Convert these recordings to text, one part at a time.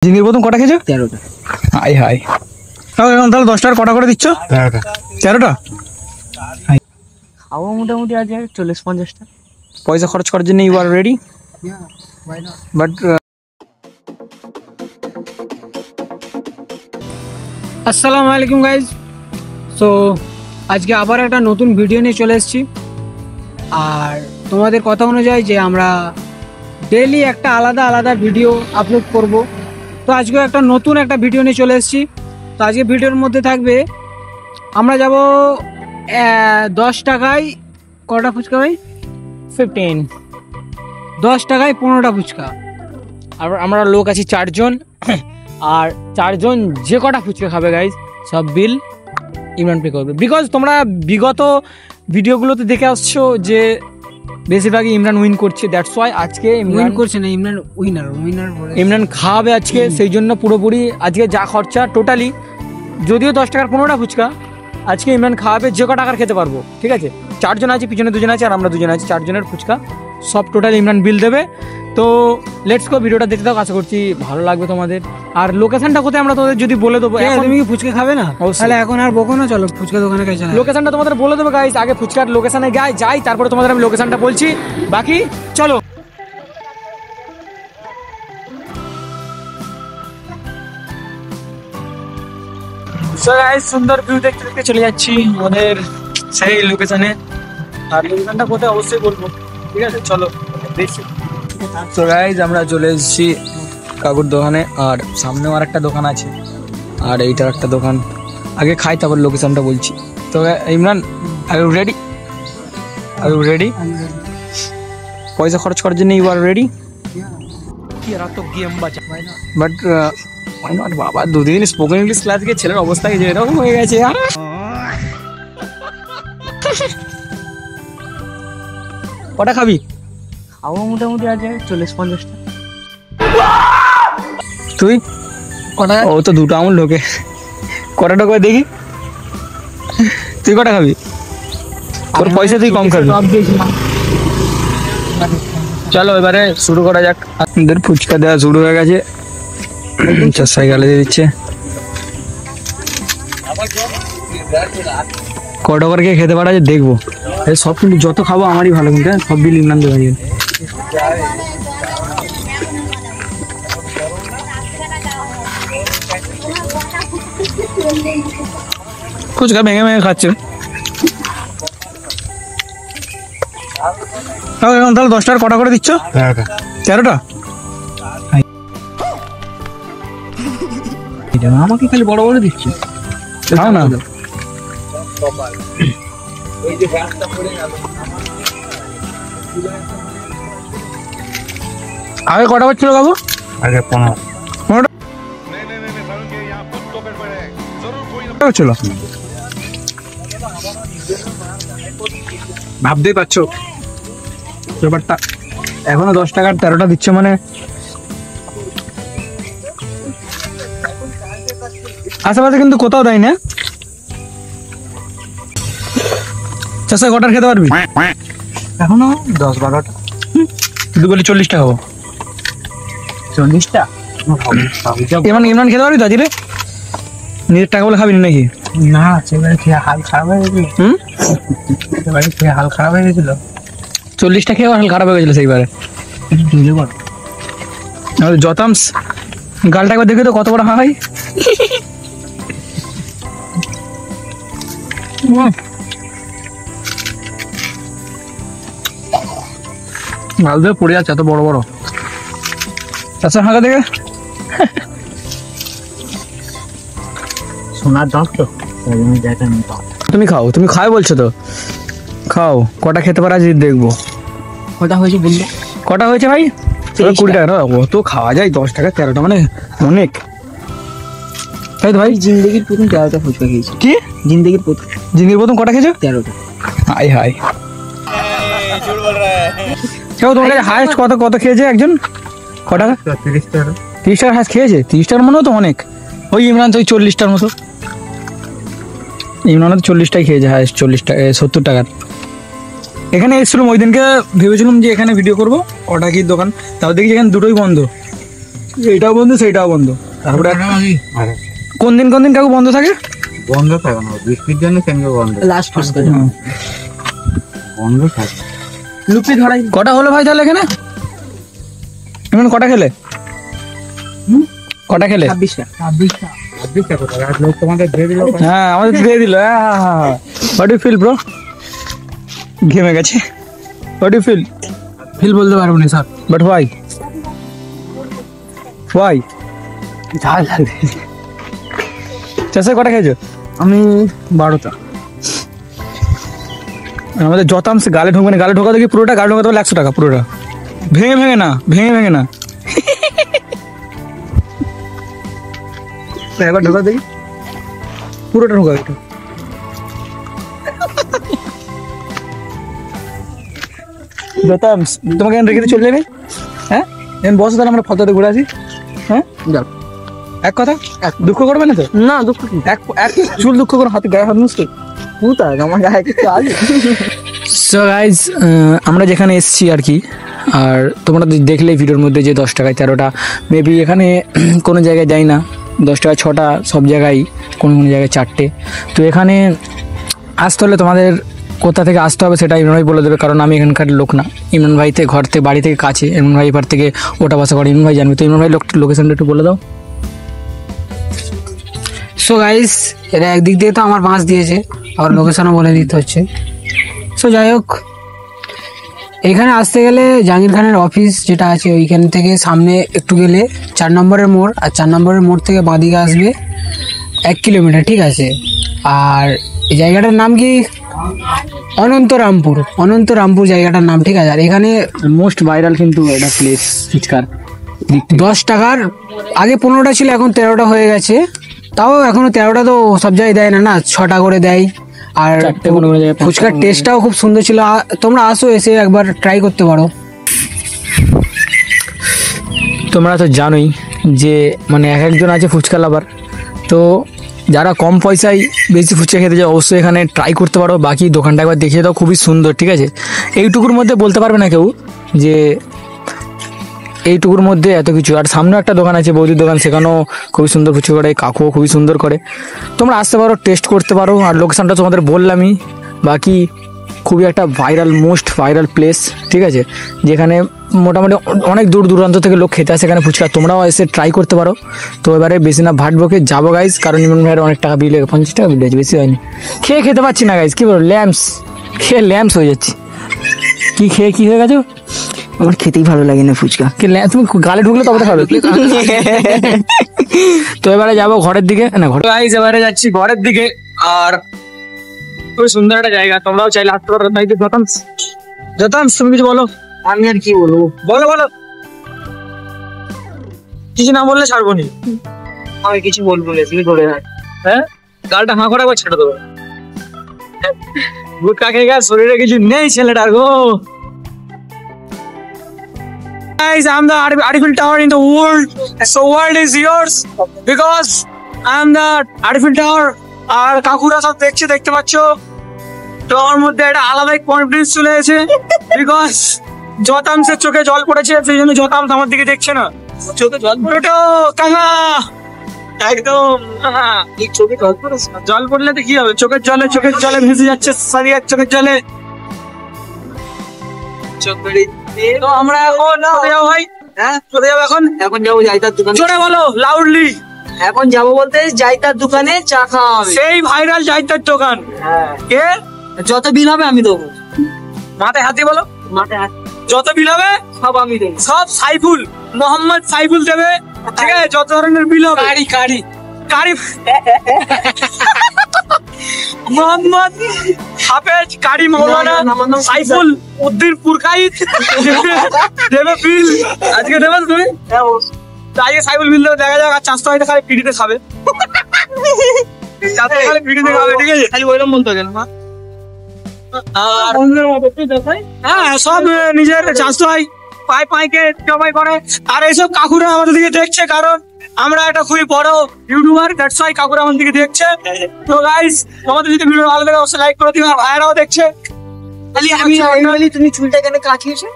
জিনির প্রথম কটা খেয়েছো? 13টা। হাই হাই, তাহলে 10 টাকার কটা করে দিচ্ছ? 13টা। 13টা খাওয়া মোটামুটি আছে 40-50টা। পয়সা খরচ করার জন্য ইউ আর রেডি, বাট আসসালামু আলাইকুম গাইজ। সো আজকে আবার একটা নতুন ভিডিও নিয়ে চলে এসেছি। আর তোমাদের কথা অনুযায়ী যে আমরা ডেইলি একটা আলাদা আলাদা ভিডিও আপলোড করব, তো আজকেও একটা নতুন একটা ভিডিও নিয়ে চলে এসেছি। তো আজকে ভিডিওর মধ্যে থাকবে আমরা যাব 10 টাকায় কটা ফুচকা ভাই? 15। 10 টাকায় 15টা ফুচকা। আর আমরা লোক আছি 4 জন, আর 4 জন যে কটা ফুচকা খাবে গাইজ সব বিল ইমরান পে করবে। বিকজ তোমরা বিগত ভিডিওগুলোতে দেখে আসছো যে বেশিরভাগই ইমরান উইন করছে, দ্যাটস ওয়াই আজকে উইন করছে না, ইমরান উইনার ইমরান খাওয়াবে আজকে। সেই জন্য পুরোপুরি আজকে যা খরচা টোটালি, যদিও 10 টাকার 15টা ফুচকা, আজকে ইমরান খাওয়াবে যে কটা টাকার খেতে পারবো। ঠিক আছে, 4 জন আছে, পিছনে 2 জন আছে আর আমরা 2 জন আছি, 4 জনের ফুচকা সব টোটাল ইমরান বিল দেবে। তো লেটস গো, ভিডিওটা দেখতে থাকো, আশা করছি ভালো লাগবে তোমাদের। আর লোকেশনটা কোথায় আমরা তোমাদের যদি বলে দেবো। তুমি কি ফুচকা খাবে না? অবশ্যই। তাহলে এখন আর বকো না, চলো ফুচকা দোকানে কাছে। লোকেশনটা তোমাদের বলে দেবো গাইস, আগে ফুচকার লোকেশনে যাই, তারপরে তোমাদের আমি লোকেশনটা বলছি। বাকি চলো। সো গাইস, সুন্দর ভিউ দেখতে দেখতে চলে যাচ্ছি আমাদের সেই লোকেশনে। আর লোকেশনটা কোথায় অবশ্যই বলবো, ঠিক আছে? চলো দেখি। সো গাইজ আমরা চলে এসেছি কাকুর দোকানে, আর সামনেও আর একটা দোকান আছে, আর এইটার একটা দোকান। আগে খাই তারপর লোকেশনটা বলছি। তো Imran, are you ready? Are you ready? পয়সা খরচ করার জন্য ইউ আর রেডি? বাট বাবা, 2 দিন স্পোকেন ইংলিশ ক্লাস গিয়ে ছেলের অবস্থা যে এরকম হয়ে গেছে। কটা খাবি? খাওয়া মোটামুটি আছে 40-50টা। তুই কটা? ও তো 2টো আমুল ঢোকে। কটাটা করে দেখি, তুই কটা খাবি? তোর পয়সা তুই কম খাবি। চলো এবারে শুরু করা যাক। আমাদের ফুচকা দেওয়া শুরু হয়ে গেছে, সাইকেলে দিয়ে দিচ্ছে। কটা করে কে খেতে পারা যায় দেখবো। সব কিন্তু যত খাবো আমারই ভালো, কিন্তু সব বিল ইমরান দেওয়া যায়। ফুচকা ভেঙে ভেঙে খাচ্ছে। এখন তাহলে 10 টাকার কটা করে দিচ্ছ? 13টা। আমাকে খালি বড় বড় দিচ্ছে, খাও না। আগে কটা বাজছিল বাবু? আগে 15। ছিল, ভাবতেই পারছো ব্যাপারটা। এখনো 10 টাকার 13টা দিচ্ছে, মানে আশেপাশে কিন্তু কোথাও দেয় না। চাষা কটার খেতে পারবি? এখনো 10-12টা। তুই বলি 40টা খাবো। 40টা ইমরান খেতে পারবি তো আজকে? নিজের টাকা বলে খাবি নাকি? না, সেবারে খেয়ে হাল খারাপ হয়ে গেছিল। সেবারে খেয়ে হাল খারাপ হয়ে গেছিল। 40টা খেয়ে হাল খারাপ হয়ে গেছিল সেইবারে। যতামস গালটা একবার দেখে তো কত বড় হয়। গাল দিয়ে পড়ে যাচ্ছে এত বড় বড়। আচ্ছা হাঁকা দেখে সোনার দাম তো তুমি খাও, তুমি খাও বলছো তো খাও। কটা খেতে পারা যদি দেখবো। কটা হয়েছে বললো? কটা হয়েছে ভাই? 20 টাকা। অত খাওয়া যায়? 10 টাকা 13টা মানে অনেক, তাই তো ভাই? জিন্দেগির প্রথম 13টা ফুচকা খেয়েছি। কি জিন্দেগির প্রথম? জিনির প্রথম কটা খেয়েছো? 13টা। হাই হাই, কেউ তোমার কাছে হাইস্ট কত কত খেয়েছে একজন? কটা? 30 টাকা। 30 টাকার হাইস্ট খেয়েছে? 30 টাকার মনেও তো অনেক। ওই ইমরান তো ওই 40টার মতো। ইমরান তো 40টাই খেয়েছে হাইস্ট, 40 টাকা 70 টাকার। এখানে এসেছিলাম ওই দিনকে, ভেবেছিলাম যে এখানে ভিডিও করবো, ওটা কি দোকান, তাও দেখি এখানে দুটোই বন্ধ। এইটাও বন্ধ সেইটাও বন্ধ। তারপরে কোন দিন কাকু বন্ধ থাকে? বন্ধ থাকে না, বৃষ্টির জন্য কেন্দ্র বন্ধ। লাস্ট বন্ধ থাকে। লুপি ধরাই। কটা হলো ভাই তাহলে এখানে? এখন কটা খেলে? কটা খেলে? 26টা কোথায় আর লোক তোমাদের দিয়ে দিল? হ্যাঁ আমাদের দিয়ে দিল। What you feel bro? ঘেমে গেছে। What you feel? ফিল বলতে পারবো না স্যার। But why? হোয়াই? ঝাল লাগে। চাষে কটা খেয়েছো? আমি 12টা। আমাদের যথাংশ গালে ঢুকবে না, গালে ঢোকা দেখি পুরোটা, গালে ঢোকাতে পারলে 100 টাকা পুরোটা। ভেঙে না, ভেঙে না। একবার ঢোকা দেখি, পুরোটা ঢোকা এটা। যথাংশ তোমাকে এখানে রেখে দিয়ে চলে যাবে। হ্যাঁ এখন বসো, তাহলে আমরা ফটোতে ঘুরে আসি। হ্যাঁ যাও। এক কথা, দুঃখ করবে না তো? না দুঃখ কি? এক চুল দুঃখ করে হাতে গায়ে হাত মুছতে পুতা আমার গায়ে কিছু আছে। সো গাইজ আমরা যেখানে এসেছি আর কি, আর তোমরা দেখলে ভিডিওর মধ্যে যে 10 টাকায় 13টা, মেবি এখানে কোনো জায়গায় দেয় না 10 টাকায় 6টা, সব জায়গায় কোনো জায়গায় 4টে। তো এখানে আসতে হলে তোমাদের কোথা থেকে আসতে হবে সেটা ইমরান ভাই বলে দেবে, কারণ আমি এখানকার লোক না। ইমরান ভাই ঘর থেকে বাড়ি থেকে কাছে, ইমরান ভাই এবার থেকে ওটা বাসা করে, ইমরান ভাই জানবে। তো ইমরান ভাই লোকেশনটা একটু বলে দাও। সো গাইস এরা একদিক দিয়ে তো আমার বাঁশ দিয়েছে, আর লোকেশনও বলে দিতে হচ্ছে। সো যাই হোক, এখানে আসতে গেলে জাহাঙ্গীর খানের অফিস যেটা আছে ওইখান থেকে সামনে একটু গেলে 4 নম্বরের মোড়, আর 4 নম্বরের মোড় থেকে বাঁদিকে আসবে 1 কিলোমিটার, ঠিক আছে। আর এই জায়গাটার নাম কি? অনন্তরামপুর জায়গাটার নাম, ঠিক আছে। আর এখানে মোস্ট ভাইরাল কিন্তু এটা প্লেস ফুচকার। 10 টাকার আগে 15টা ছিল, এখন 13টা হয়ে গেছে। তাও এখনো 13টা তো সব জায়গায় দেয় না, 6টা করে দেয়। আর 4টে কোনো জায়গায় ফুচকার টেস্টটাও খুব সুন্দর ছিল। তোমরা আসো, এসে একবার ট্রাই করতে পারো। তোমরা তো জানোই যে মানে এক একজন আছে ফুচকা লাভার, তো যারা কম পয়সায় বেশি ফুচকা খেতে যায় অবশ্যই এখানে ট্রাই করতে পারো। বাকি দোকানটা একবার দেখিয়ে দাও, খুবই সুন্দর, ঠিক আছে। এইটুকুর মধ্যে বলতে পারবে না কেউ যে এইটুকুর মধ্যে এত কিছু। আর সামনে একটা দোকান আছে, বৌদির দোকান, সেখানেও খুবই সুন্দর ফুচকা করে, কাকুও খুবই সুন্দর করে। তোমরা আসতে পারো, টেস্ট করতে পারো। আর লোকেশনটা তোমাদের বললামই। বাকি খুবই একটা মোস্ট ভাইরাল প্লেস, ঠিক আছে, যেখানে মোটামুটি অনেক দূর দূরান্ত থেকে লোক খেতে আসে এখানে ফুচকা। তোমরাও এসে ট্রাই করতে পারো। তো এবারে বেশি না ভাট বকে যাবো গাইজ, কারণ ইমরান ভাইয়ের অনেক টাকা বিল, 50 টাকা বিল আছে, বেশি হয়নি। খেতে পাচ্ছি না গাইজ, কি বলো, খেয়ে ল্যাম্পস হয়ে যাচ্ছি। খেয়ে কি হয়ে গেছো? আমার খেতেই ভালো লাগে না ফুচকা। তুমি গালে ঢুকলে তবে খাবে। তো এবারে যাবো ঘরের দিকে, না ঘরে গাইজ এবারে যাচ্ছি ঘরের দিকে। আর খুবই সুন্দর একটা জায়গা, তোমরাও চাইলে আসতে পারো। তাই তো যথাংশ তুমি কিছু বলো। আমি আর কি বলবো? বলো কিছু না বললে ছাড়বো নি। আমি কিছু বলবো না, তুমি ধরে রাখ। হ্যাঁ গালটা হাঁ করে একবার ছেড়ে দেবো। গুটকা খেয়ে গেছে, শরীরে কিছু নেই ছেলেটার গো। Guys, I'm the Eiffel Tower in the world. So world is yours because I'm the Eiffel Tower. আর কাকুরা সব দেখতে পাচ্ছ। তো আমার মধ্যে একটা আলাদাই কনফিডেন্স চলে এসেছে বিকজ যথাংশের চোখে জল পড়েছে, সেই জন্য যথাংশ আমার দিকে দেখছে না। চোখে জল পড়েটো কাকা একদম। চোখে জল পড়েছে, জল পড়লে তো কি হবে? চোখের জলে ভেসে যাচ্ছে সারিয়ার চোখের জলে। তো আমরা এখন কোথায় যাবো ভাই? হ্যাঁ কোথায় যাবো এখন? এখন যাবো জাইতার দোকানে। জোরে বলো, লাউডলি। এখন যাবো বলতে জাইতার দোকানে চা খাওয়া হবে। সেই ভাইরাল জাইতার দোকান। হ্যাঁ, কে? যত বিল হবে আমি দেবো। মাথায় হাতে বলো, মাথায় হাত যত বিল হবে সব আমি দেবো। সব মোহাম্মদ সাইফুল দেবে, ঠিক আছে? যত ধরনের বিল হবে কারি মোহাম্মদ হাফেজ কারি মৌলানা সাইফুল উদ্দিন পুরকাইত দেবে বিল। আজকে দেবে তুমি? আজকে সাইফুল বিল দেবে, দেখা যাক। আর চাষতে হয়তো খালি পিড়িতে খাবে, খালি পিড়িতে খাবে, ঠিক আছে? খালি ওইরকম বলতে গেল না। আর হ্যাঁ সব নিজের চাষতে হয়, পাইকে জবাই করে। আর এইসব কাকুরা আমাদের দিকে দেখছে, কারণ আমরা একটা খুবই বড় ইউটিউবার, দ্যাটস ওয়াই কাকুরা আমাদের দিকে দেখছে। তো গাইস তোমাদের যদি ভিডিও ভালো লাগে অবশ্যই লাইক করে দিও। আর ভাইরাও দেখছে। খালি আমি তুমি চুলটা কেন কাটিয়েছো?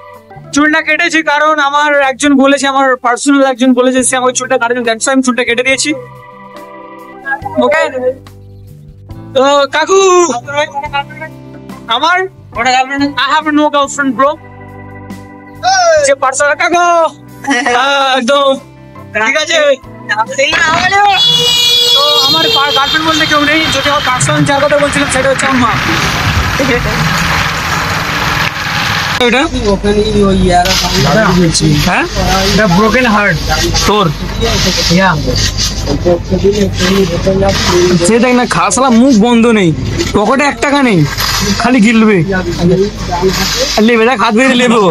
চুলটা কেটেছি কারণ আমার একজন বলেছে, আমার পার্সোনাল একজন বলেছে সে আমার চুলটা কাটার জন্য, দ্যাটস আমি চুলটা কেটে দিয়েছি। ওকে, তো কাকু আমার I have no girlfriend bro, যে পার্সোনাল কাকু একদম ঠিক আছে। তো আমার গার্লফ্রেন্ড বলতে কেউ নেই, যদি আমার পার্সোনাল যার কথা বলছিলাম সেটা হচ্ছে আমার মা। এটা হ্যাঁ, দ্য ব্রোকেন হার্ট। তোর সে দেখ না, খাসালা মুখ বন্ধ নেই, পকেটে 1 টাকা নেই, খালি গিলবে লেবে, দেখ হাত বেরিয়ে লেবো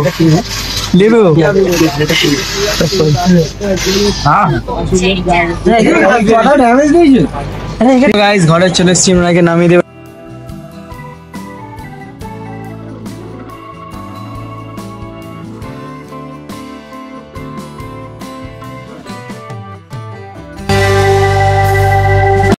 লেবো। গাইস ঘরে চলে এসেছি, ওনাকে নামিয়ে দেবে।